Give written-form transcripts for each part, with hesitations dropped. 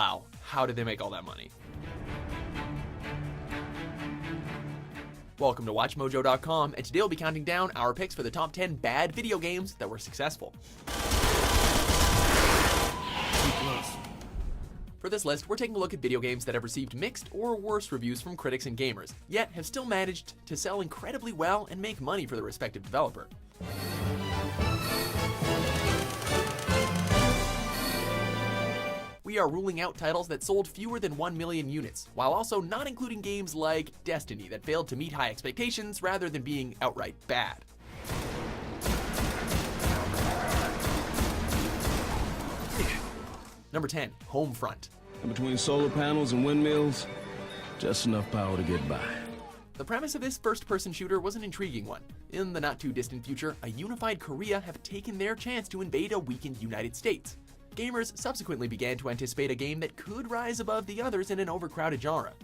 Wow, how did they make all that money? Welcome to WatchMojo.com, and today we'll be counting down our picks for the top 10 bad video games that were successful. For this list, we're taking a look at video games that have received mixed or worse reviews from critics and gamers, yet have still managed to sell incredibly well and make money for the respective developer. We are ruling out titles that sold fewer than 1 million units, while also not including games like Destiny that failed to meet high expectations rather than being outright bad. Number 10, Homefront. And between solar panels and windmills, just enough power to get by. The premise of this first-person shooter was an intriguing one. In the not-too-distant future, a unified Korea have taken their chance to invade a weakened United States. Gamers subsequently began to anticipate a game that could rise above the others in an overcrowded genre.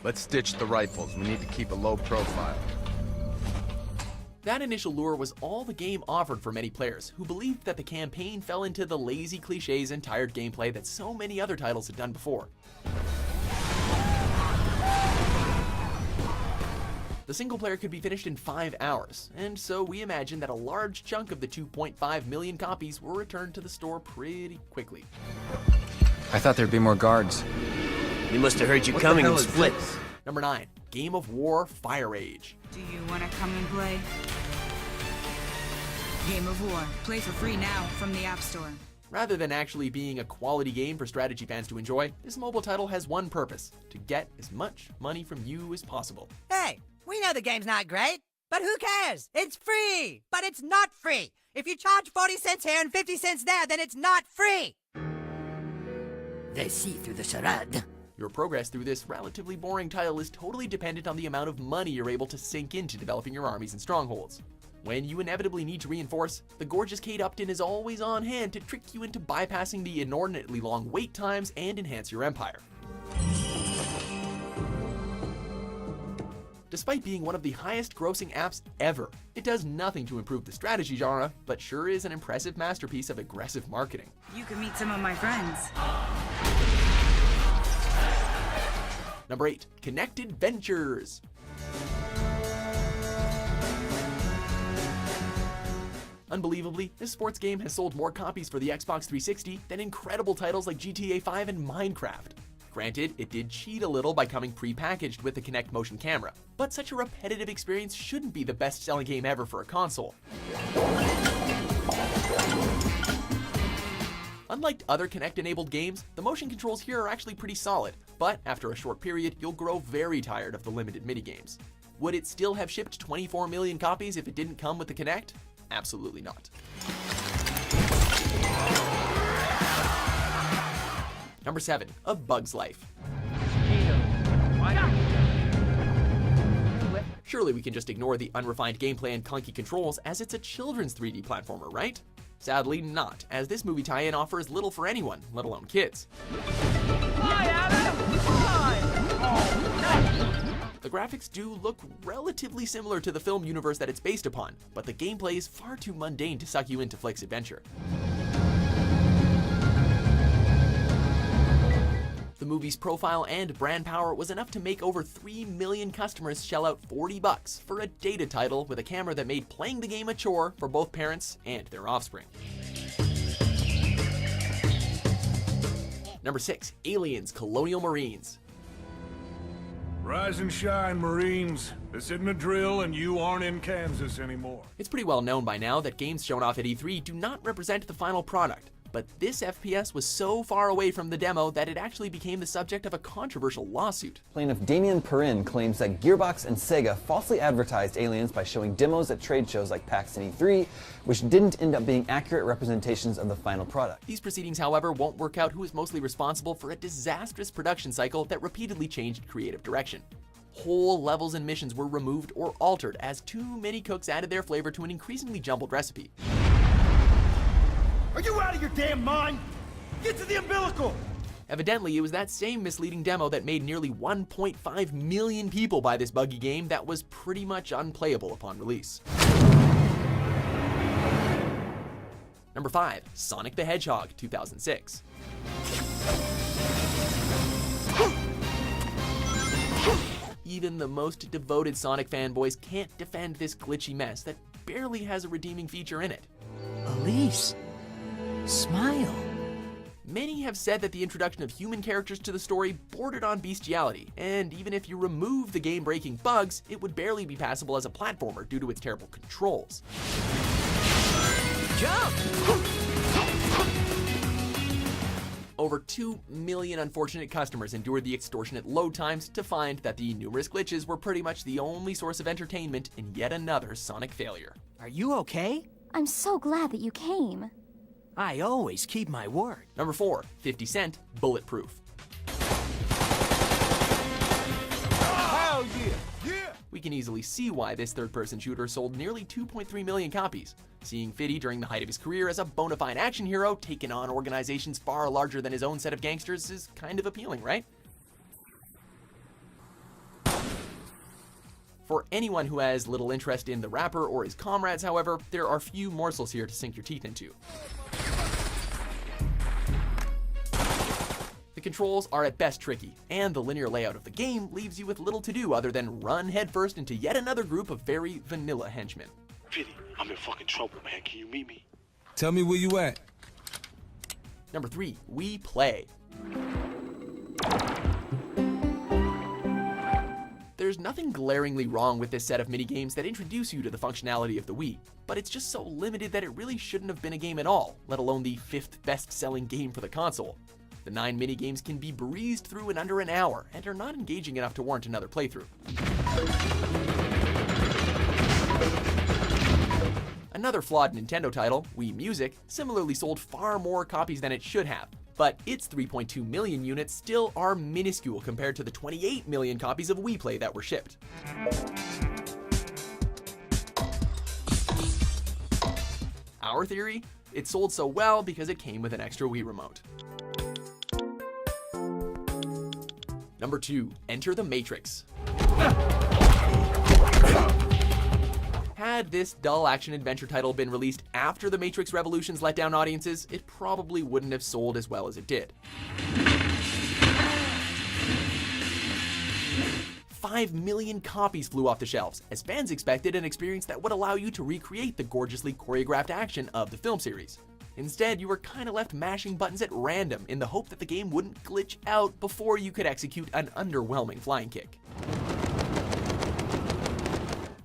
Let's ditch the rifles. We need to keep a low profile. That initial lure was all the game offered for many players, who believed that the campaign fell into the lazy cliches and tired gameplay that so many other titles had done before. The single player could be finished in 5 hours, and so we imagine that a large chunk of the 2.5 million copies were returned to the store pretty quickly. I thought there'd be more guards. We must have heard you coming and split. Number 9, Game of War Fire Age. Do you want to come and play? Game of War. Play for free now from the App Store. Rather than actually being a quality game for strategy fans to enjoy, this mobile title has one purpose: to get as much money from you as possible. Hey, we know the game's not great, but who cares? It's free, but it's not free. If you charge 40 cents here and 50 cents there, then it's not free. They see through the charade. Your progress through this relatively boring title is totally dependent on the amount of money you're able to sink into developing your armies and strongholds. When you inevitably need to reinforce, the gorgeous Kate Upton is always on hand to trick you into bypassing the inordinately long wait times and enhance your empire. Despite being one of the highest grossing apps ever, it does nothing to improve the strategy genre, but sure is an impressive masterpiece of aggressive marketing. You can meet some of my friends. Number 8, Connected Ventures. Unbelievably, this sports game has sold more copies for the Xbox 360 than incredible titles like GTA 5 and Minecraft. Granted, it did cheat a little by coming pre-packaged with the Kinect motion camera, but such a repetitive experience shouldn't be the best-selling game ever for a console. Unlike other Kinect-enabled games, the motion controls here are actually pretty solid, but after a short period, you'll grow very tired of the limited minigames. Would it still have shipped 24 million copies if it didn't come with the Kinect? Absolutely not. Number 7, A Bug's Life. Surely we can just ignore the unrefined gameplay and clunky controls as it's a children's 3D platformer, right? Sadly not, as this movie tie-in offers little for anyone, let alone kids. The graphics do look relatively similar to the film universe that it's based upon, but the gameplay is far too mundane to suck you into Flake's adventure. The movie's profile and brand power was enough to make over 3 million customers shell out $40 for a dated title with a camera that made playing the game a chore for both parents and their offspring. Number 6, Aliens Colonial Marines. Rise and shine, Marines. This isn't a drill and you aren't in Kansas anymore. It's pretty well known by now that games shown off at E3 do not represent the final product, but this FPS was so far away from the demo that it actually became the subject of a controversial lawsuit. Plaintiff Damien Perrin claims that Gearbox and Sega falsely advertised Aliens by showing demos at trade shows like PAX and E3, which didn't end up being accurate representations of the final product. These proceedings, however, won't work out who is mostly responsible for a disastrous production cycle that repeatedly changed creative direction. Whole levels and missions were removed or altered as too many cooks added their flavor to an increasingly jumbled recipe. Are you out of your damn mind? Get to the umbilical! Evidently, it was that same misleading demo that made nearly 1.5 million people buy this buggy game that was pretty much unplayable upon release. Number 5, Sonic the Hedgehog 2006. Even the most devoted Sonic fanboys can't defend this glitchy mess that barely has a redeeming feature in it. Elise, smile. Many have said that the introduction of human characters to the story bordered on bestiality, and even if you remove the game-breaking bugs, it would barely be passable as a platformer due to its terrible controls. Jump! Over 2 million unfortunate customers endured the extortionate load times to find that the numerous glitches were pretty much the only source of entertainment in yet another Sonic failure. Are you okay? I'm so glad that you came. I always keep my word. Number 4, 50 Cent, Bulletproof. Hell yeah! Yeah! We can easily see why this third-person shooter sold nearly 2.3 million copies. Seeing 50 during the height of his career as a bona fide action hero taking on organizations far larger than his own set of gangsters is kind of appealing, right? For anyone who has little interest in the rapper or his comrades, however, there are few morsels here to sink your teeth into. The controls are at best tricky, and the linear layout of the game leaves you with little to do other than run headfirst into yet another group of very vanilla henchmen. Pity, I'm in fucking trouble, man. Can you meet me? Tell me where you at. Number 3, We Play. There's nothing glaringly wrong with this set of minigames that introduce you to the functionality of the Wii, but it's just so limited that it really shouldn't have been a game at all, let alone the 5th best-selling game for the console. The 9 minigames can be breezed through in under an hour and are not engaging enough to warrant another playthrough. Another flawed Nintendo title, Wii Music, similarly sold far more copies than it should have, but its 3.2 million units still are minuscule compared to the 28 million copies of Wii Play that were shipped. Our theory? It sold so well because it came with an extra Wii remote. Number 2, Enter the Matrix. Had this dull action-adventure title been released after The Matrix Revolutions let down audiences, it probably wouldn't have sold as well as it did. 5 million copies flew off the shelves, as fans expected an experience that would allow you to recreate the gorgeously choreographed action of the film series. Instead, you were kinda left mashing buttons at random in the hope that the game wouldn't glitch out before you could execute an underwhelming flying kick.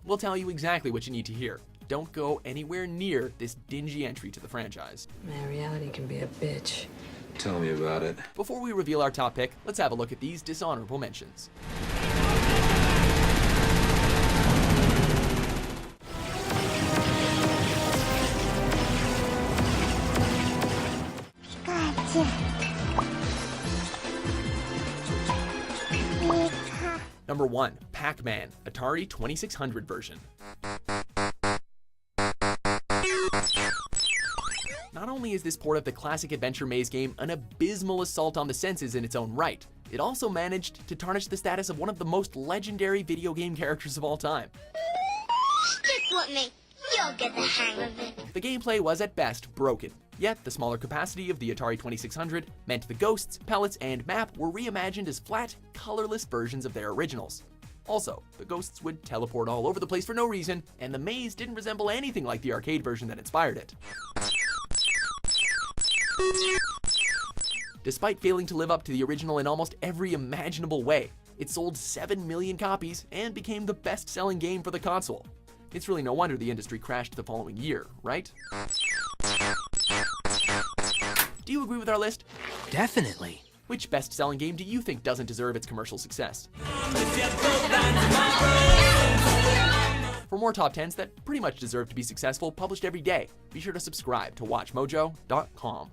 We'll tell you exactly what you need to hear. Don't go anywhere near this dingy entry to the franchise. Man, reality can be a bitch. Tell me about it. Before we reveal our top pick, let's have a look at these dishonorable mentions. Number 1, Pac-Man, Atari 2600 version. Not only is this port of the classic adventure maze game an abysmal assault on the senses in its own right, it also managed to tarnish the status of one of the most legendary video game characters of all time. Stick with me. You'll get the hang of it. The gameplay was at best broken, yet the smaller capacity of the Atari 2600 meant the ghosts, pellets, and map were reimagined as flat, colorless versions of their originals. Also, the ghosts would teleport all over the place for no reason, and the maze didn't resemble anything like the arcade version that inspired it. Despite failing to live up to the original in almost every imaginable way, it sold 7 million copies and became the best-selling game for the console. It's really no wonder the industry crashed the following year, right? Do you agree with our list? Definitely. Which best-selling game do you think doesn't deserve its commercial success? For more top 10s that pretty much deserve to be successful, published every day, be sure to subscribe to WatchMojo.com.